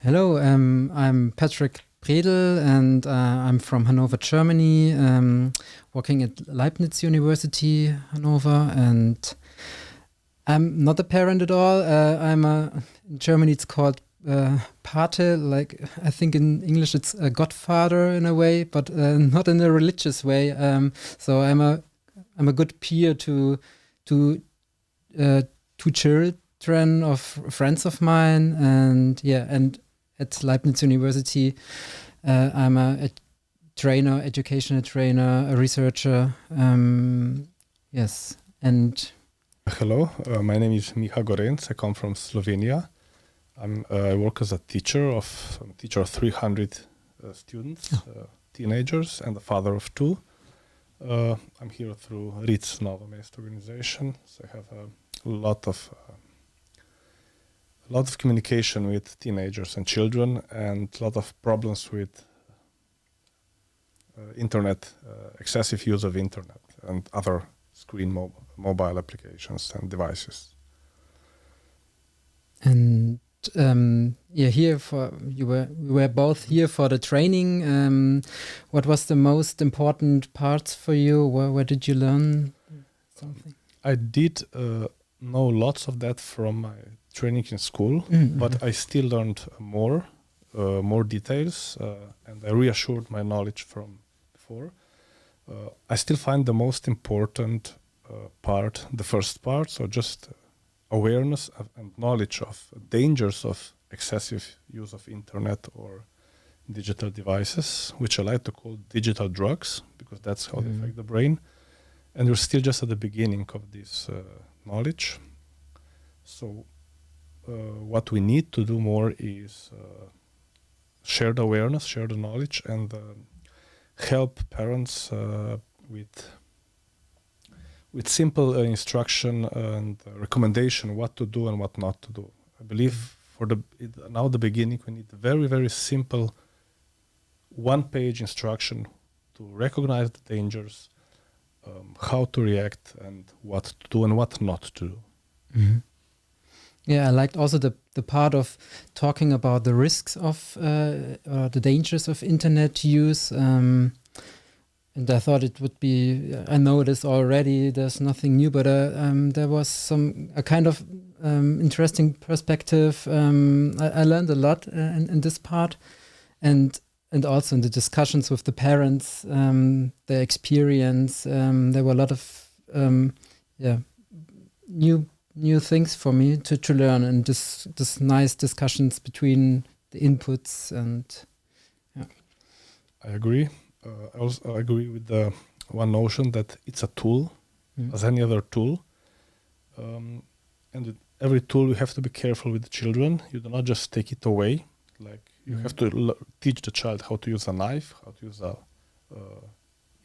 Hello, I'm Patrick Predel, and I'm from Hanover, Germany, working at Leibniz University, Hanover, and I'm not a parent at all. In Germany it's called Pate, like I think in English it's a godfather in a way, but not in a religious way. So I'm a good peer to two children of friends of mine, and at Leibniz University, I'm a trainer, educational trainer, a researcher. Yes, and Hello, my name is Miha Gorenc. I come from Slovenia. I work as a teacher of 300 students, teenagers, and the father of two. I'm here through RIC Nova Mesta organization, so I have a lot of communication with teenagers and children, and a lot of problems with internet, excessive use of internet and other screen mobile applications and devices. And we were both here for the training. What was the most important parts for you? Where did you learn something? I did know lots of that from my training in school, but I still learned more details, and I reassured my knowledge from before. I still find the most important part, the first part, so just awareness and knowledge of dangers of excessive use of internet or digital devices, which I like to call digital drugs, because that's how they affect the brain. And we're still just at the beginning of this knowledge. So what we need to do more is share the awareness, share the knowledge, and help parents with simple instruction and recommendation what to do and what not to do. I believe now the beginning, we need very, very simple one-page instruction to recognize the dangers, how to react, and what to do and what not to do. Mm-hmm. Yeah, I liked also the part of talking about the risks of the dangers of internet use. And I thought it would be, I know this already, there's nothing new, but there was a kind of interesting perspective. I learned a lot in this part, and also in the discussions with the parents, their experience. There were a lot of new things for me to learn, and this nice discussions between the inputs and I agree. I also agree with the one notion that it's a tool, as any other tool. And with every tool, you have to be careful with the children. You do not just take it away. Like you have to teach the child how to use a knife, how to use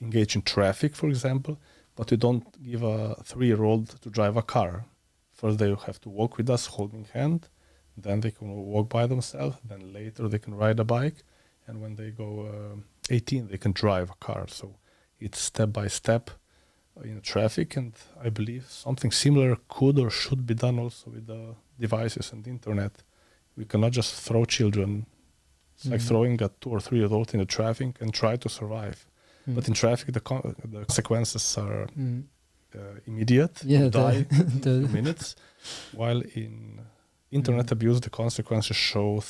engage in traffic, for example. But you don't give a 3-year-old to drive a car. First, they have to walk with us, holding hand. Then they can walk by themselves. Then later, they can ride a bike. And when they go 18, they can drive a car. So it's step by step in traffic. And I believe something similar could or should be done also with the devices and the internet. We cannot just throw children. It's like throwing a 2 or 3-year-old in the traffic and try to survive. But in traffic, the consequences are immediate. You die in a few minutes. While in internet abuse, the consequences show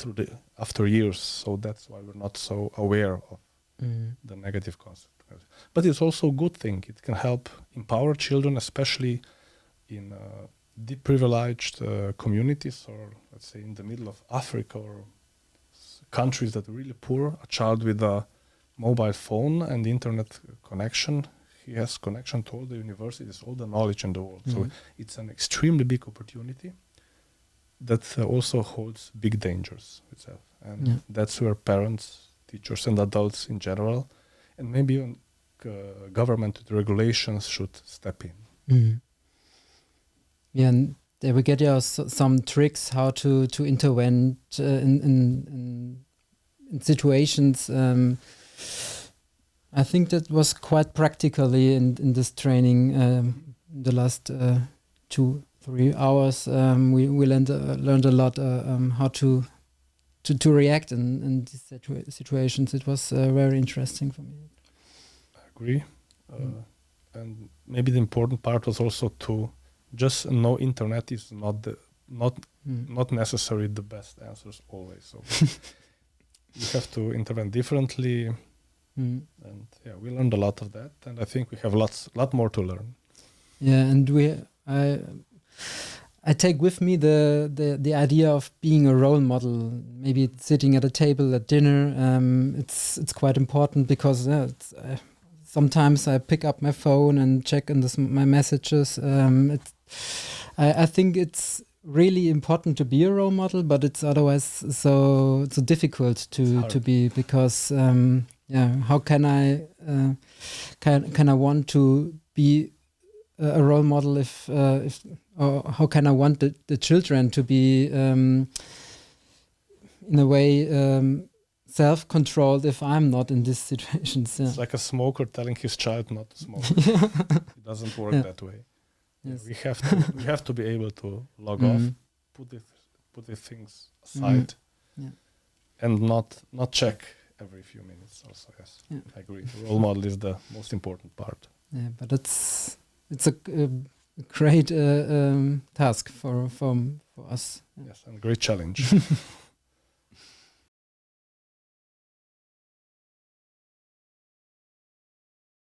after years. So that's why we're not so aware of the negative consequences. But it's also a good thing. It can help empower children, especially in deprivileged communities, or let's say in the middle of Africa or countries that are really poor. A child with a mobile phone and internet connection, he has connection to all the universities, all the knowledge in the world. So it's an extremely big opportunity that also holds big dangers itself. And that's where parents, teachers, and adults in general, and maybe even government regulations should step in. Yeah, and there we get some tricks how to intervene in situations. I think that was quite practically in this training. The last 2-3 hours, we learned a lot how to to react in these situations. It was very interesting for me. I agree. And maybe the important part was also to just know internet is not necessarily the best answers always. So you have to intervene differently. And yeah, we learned a lot of that, and I think we have lot more to learn. Yeah, and I take with me the idea of being a role model. Maybe sitting at a table at dinner. It's quite important because sometimes I pick up my phone and check in my messages. I think it's really important to be a role model, but it's otherwise so difficult to be, because how can I want to be a role model if or how can I want the children to be in a way self-controlled if I'm not in these situations? It's like a smoker telling his child not to smoke. It doesn't work that way. Yes. We have to be able to log off, put the things aside, and not check every few minutes. Also, yes, I agree. The role model is the most important part. Yeah, but it's a great task for us. Yes, and a great challenge.